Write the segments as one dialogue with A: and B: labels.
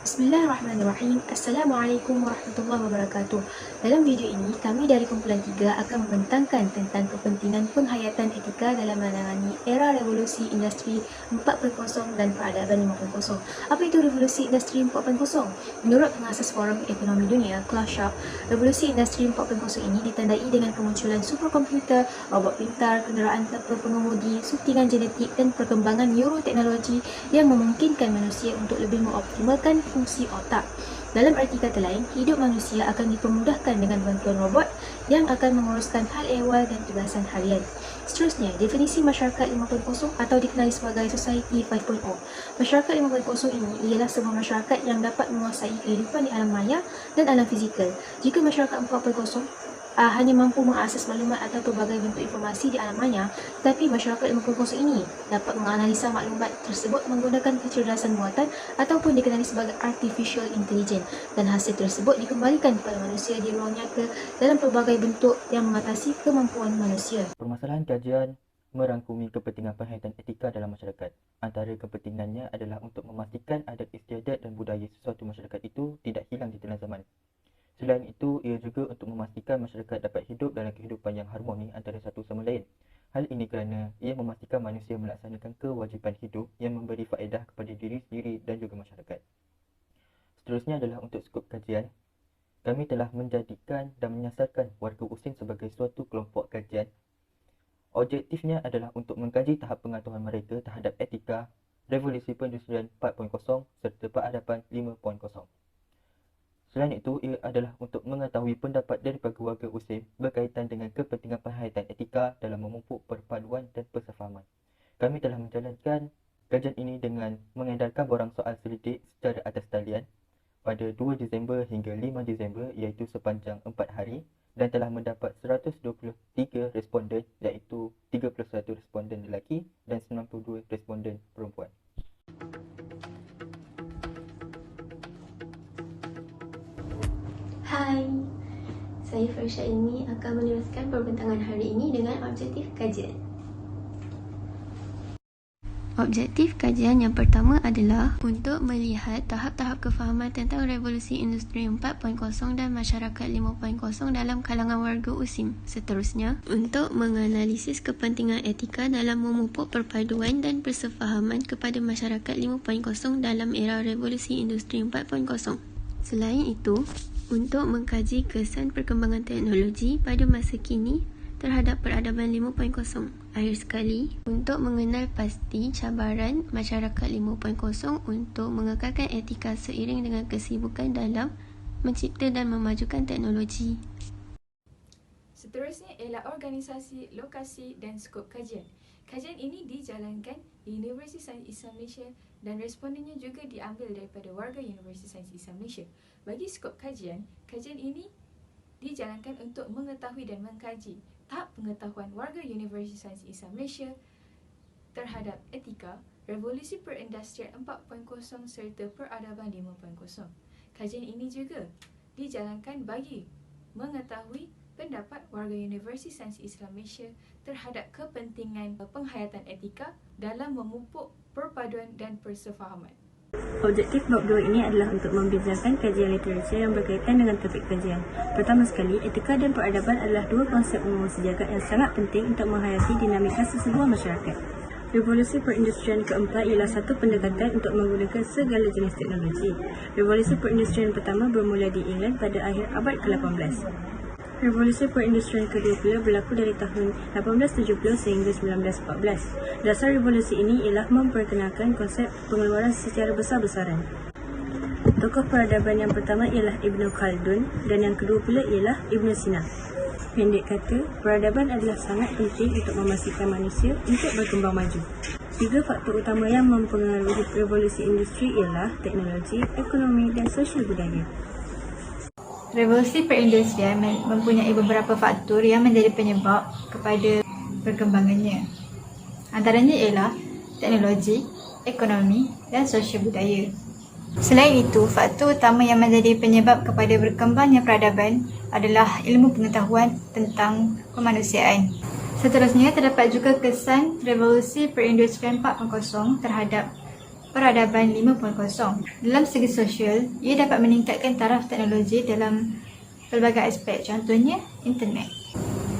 A: Bismillahirrahmanirrahim. Assalamualaikum warahmatullahi wabarakatuh. Dalam video ini, kami dari kumpulan 3 akan membentangkan tentang kepentingan penghayatan etika dalam menangani era revolusi industri 4.0 dan peradaban 5.0. Apa itu revolusi industri 4.0? Menurut pengasas Forum Ekonomi Dunia, Klaus Schwab, revolusi industri 4.0 ini ditandai dengan kemunculan superkomputer, robot pintar, kenderaan tanpa pengemudi, suntikan genetik dan perkembangan neuroteknologi yang memungkinkan manusia untuk lebih mengoptimalkan fungsi otak. Dalam arti kata lain, hidup manusia akan dipermudahkan dengan bantuan robot yang akan menguruskan hal ehwal dan tugasan harian. Seterusnya, definisi masyarakat 5.0 atau dikenali sebagai Society 5.0. Masyarakat 5.0 ini ialah sebuah masyarakat yang dapat menguasai kehidupan di alam maya dan alam fizikal. Jika masyarakat 4.0 hanya mampu mengakses maklumat atau pelbagai bentuk informasi di alam maya, tetapi masyarakat 5.0 ini dapat menganalisa maklumat tersebut menggunakan kecerdasan buatan ataupun dikenali sebagai artificial intelligence, dan hasil tersebut dikembalikan kepada manusia di ruang nyata dalam pelbagai bentuk yang mengatasi kemampuan manusia.
B: Permasalahan kajian merangkumi kepentingan penghayatan etika dalam masyarakat. Antara kepentingannya adalah untuk memastikan adat istiadat dan budaya sesuatu masyarakat itu tidak hilang di telan zaman. Selain itu, ia juga untuk memastikan masyarakat dapat hidup dalam kehidupan yang harmoni antara satu sama lain. Hal ini kerana ia memastikan manusia melaksanakan kewajipan hidup yang memberi faedah kepada diri sendiri dan juga masyarakat. Seterusnya adalah untuk skop kajian. Kami telah menjadikan dan menyasarkan warga Usin sebagai suatu kelompok kajian. Objektifnya adalah untuk mengkaji tahap pengetahuan mereka terhadap etika, revolusi perindustrian 4.0 serta peradaban 5.0. Selain itu, ia adalah untuk mengetahui pendapat daripada warga Usin berkaitan dengan kepentingan penghayatan etika dalam memupuk perpaduan dan persefahaman. Kami telah menjalankan kajian ini dengan mengedarkan borang soal selidik secara atas talian pada 2 Disember hingga 5 Disember iaitu sepanjang 4 hari dan telah mendapat 123 responden iaitu 31 responden lelaki dan 92 responden perempuan.
C: Hai, saya Farsha ini akan meneruskan perbentangan hari ini dengan objektif kajian. Objektif kajian yang pertama adalah untuk melihat tahap-tahap kefahaman tentang revolusi industri 4.0 dan masyarakat 5.0 dalam kalangan warga Usin. Seterusnya, untuk menganalisis kepentingan etika dalam memupuk perpaduan dan persefahaman kepada masyarakat 5.0 dalam era revolusi industri 4.0. Selain itu, untuk mengkaji kesan perkembangan teknologi pada masa kini terhadap peradaban 5.0. Akhir sekali, untuk mengenal pasti cabaran masyarakat 5.0 untuk mengekalkan etika seiring dengan kesibukan dalam mencipta dan memajukan teknologi.
D: Seterusnya ialah organisasi, lokasi dan skop kajian. Kajian ini dijalankan di Universiti Sains Islam Malaysia dan respondennya juga diambil daripada warga Universiti Sains Islam Malaysia. Bagi skop kajian, kajian ini dijalankan untuk mengetahui dan mengkaji tahap pengetahuan warga Universiti Sains Islam Malaysia terhadap etika, revolusi perindustrian 4.0 serta peradaban 5.0. Kajian ini juga dijalankan bagi mengetahui pendapat warga Universiti Sains Islam Malaysia terhadap kepentingan penghayatan etika dalam memupuk perpaduan dan persefahaman.
E: Objektif bab 2 ini adalah untuk membincangkan kajian literatur yang berkaitan dengan topik kajian. Pertama sekali, etika dan peradaban adalah dua konsep umum sejagat yang sangat penting untuk menghayati dinamika sesebuah masyarakat. Revolusi perindustrian keempat ialah satu pendekatan untuk menggunakan segala jenis teknologi. Revolusi perindustrian pertama bermula di England pada akhir abad ke-18. Revolusi perindustrian kedua pula berlaku dari tahun 1870 sehingga 1914. Dasar revolusi ini ialah memperkenalkan konsep pengeluaran secara besar-besaran. Tokoh peradaban yang pertama ialah Ibn Khaldun dan yang kedua pula ialah Ibn Sina. Pendek kata, peradaban adalah sangat penting untuk memastikan manusia untuk berkembang maju. 3 faktor utama yang mempengaruhi revolusi industri ialah teknologi, ekonomi dan sosial budaya.
F: Revolusi perindustrian mempunyai beberapa faktor yang menjadi penyebab kepada perkembangannya. Antaranya ialah teknologi, ekonomi dan sosial budaya. Selain itu, faktor utama yang menjadi penyebab kepada berkembangnya peradaban adalah ilmu pengetahuan tentang kemanusiaan. Seterusnya, terdapat juga kesan revolusi perindustrian 4.0 terhadap peradaban 5.0. Dalam segi sosial, ia dapat meningkatkan taraf teknologi dalam pelbagai aspek, contohnya internet.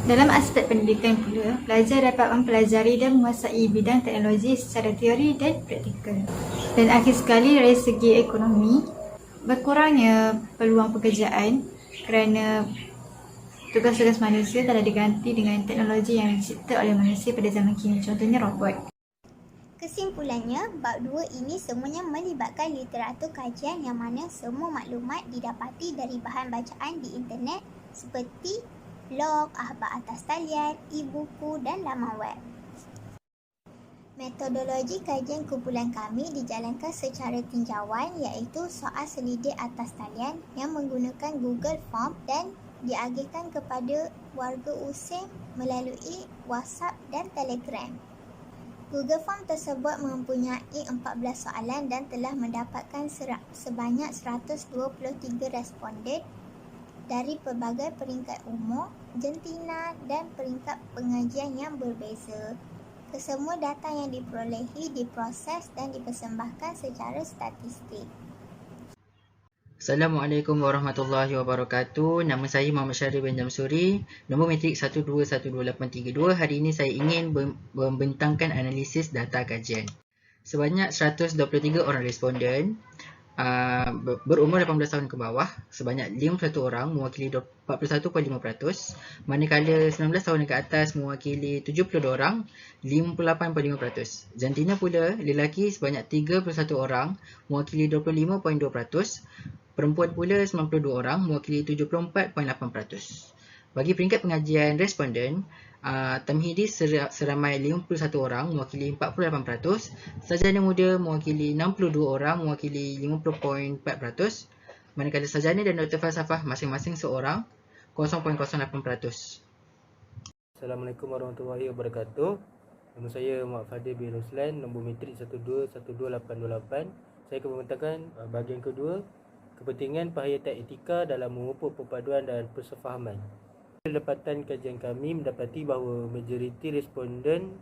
F: Dalam aspek pendidikan pula, pelajar dapat mempelajari dan menguasai bidang teknologi secara teori dan praktikal. Dan akhir sekali, dari segi ekonomi, berkurangnya peluang pekerjaan kerana tugas-tugas manusia telah diganti dengan teknologi yang dicipta oleh manusia pada zaman kini, contohnya robot.
G: Kesimpulannya, bab 2 ini semuanya melibatkan literatur kajian yang mana semua maklumat didapati dari bahan bacaan di internet seperti blog, akhbar atas talian, e-buku dan laman web. Metodologi kajian kumpulan kami dijalankan secara tinjauan iaitu soal selidik atas talian yang menggunakan Google Form dan diagihkan kepada warga USIM melalui WhatsApp dan Telegram. Google Form tersebut mempunyai 14 soalan dan telah mendapatkan sebanyak 123 responden dari pelbagai peringkat umur, jentina dan peringkat pengajian yang berbeza. Kesemua data yang diperolehi diproses dan dipersembahkan secara statistik.
H: Assalamualaikum warahmatullahi wabarakatuh. Nama saya Muhammad Syarif bin Jamsuri. Nombor matrik 1212832. Hari ini saya ingin membentangkan analisis data kajian. Sebanyak 123 orang responden berumur 18 tahun ke bawah, sebanyak 51 orang mewakili 41.5%, manakala 19 tahun ke atas mewakili 72 orang, 58.5%. Jantina pula, lelaki sebanyak 31 orang mewakili 25.2%, perempuan pula 92 orang mewakili 74.8%. Bagi peringkat pengajian responden, Tamhidi seramai 51 orang mewakili 48%, sarjana muda mewakili 62 orang mewakili 50.4%, manakala sarjana dan doktor falsafah masing-masing seorang 0.08%.
I: Assalamualaikum warahmatullahi wabarakatuh. Nama saya Muhammad Fadil bin Ruslan, nombor matrik 1212828. Saya akan membentangkan bahagian kedua, kepentingan penghayatan etika dalam memupuk perpaduan dan persefahaman. Dapatan kajian kami mendapati bahawa majoriti responden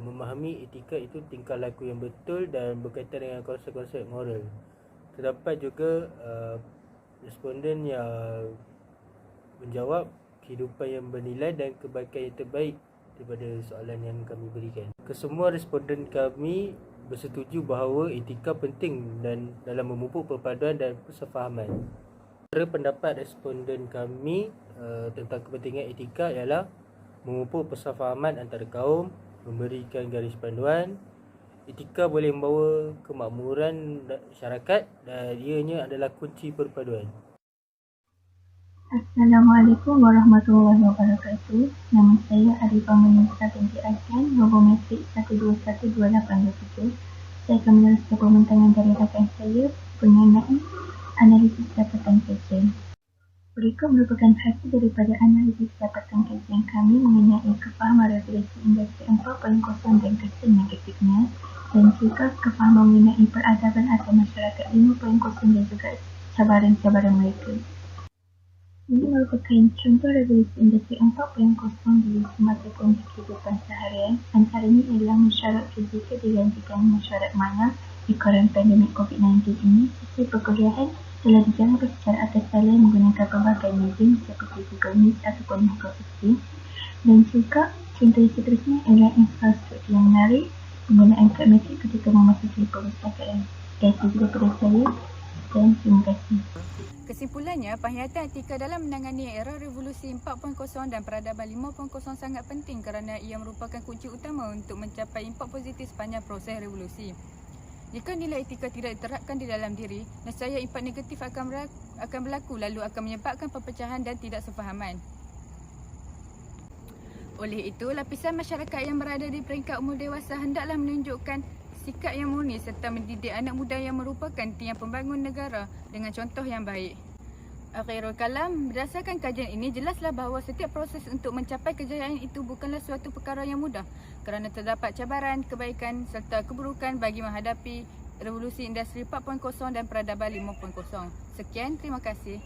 I: memahami etika itu tingkah laku yang betul dan berkaitan dengan konsep-konsep moral. Terdapat juga responden yang menjawab kehidupan yang bernilai dan kebaikan yang terbaik daripada soalan yang kami berikan. Kesemua responden kami bersetuju bahawa etika penting dan dalam memupuk perpaduan dan persefahaman. Pendapat responden kami tentang kepentingan etika ialah memupuk persefahaman antara kaum, memberikan garis panduan. Etika boleh membawa kemakmuran masyarakat dan ianya adalah kunci perpaduan.
J: Assalamualaikum warahmatullahi wabarakatuh. Nama saya Arifah Munisa binti Azlan, nombor matrik 1212827. Saya akan meneruskan pembentangan dari rakan saya mengenai analisis dapatan kajian. Berikut merupakan hasil daripada analisis dapatan kajian kami mengenai kefahaman revolusi industri 4.0 dan kesan negatifnya, dan juga kefahaman mengenai peradaban atau masyarakat 5.0 dan juga cabaran-cabaran mereka. Ini merupakan contoh revolusi industri 4.0 di semasa kondisi kehidupan seharian. Antaranya ialah mesyuarat fizikal digantikan mesyuarat maya di koran pandemik COVID-19 ini. Sisi perkuliahan telah dijalankan secara atas talian menggunakan pelbagai medium seperti Google Meet ataupun Microsoft Teams. Dan juga contoh seterusnya ialah infrastruktur yang menarik penggunaan kad metrik ketika memasuki perpustakaan. Terima kasih kepada saya dan terima kasih.
D: Kesimpulannya, penghayatan etika dalam menangani era revolusi 4.0 dan peradaban 5.0 sangat penting kerana ia merupakan kunci utama untuk mencapai impak positif sepanjang proses revolusi. Jika nilai etika tidak diterapkan di dalam diri, nescaya impak negatif akan berlaku lalu akan menyebabkan perpecahan dan tidak sefahaman. Oleh itu, lapisan masyarakat yang berada di peringkat umur dewasa hendaklah menunjukkan sikap yang murni serta mendidik anak muda yang merupakan tiang pembangun negara dengan contoh yang baik. Akhirul kalam, berdasarkan kajian ini jelaslah bahawa setiap proses untuk mencapai kejayaan itu bukanlah suatu perkara yang mudah kerana terdapat cabaran, kebaikan serta keburukan bagi menghadapi revolusi industri 4.0 dan peradaban 5.0. Sekian, terima kasih.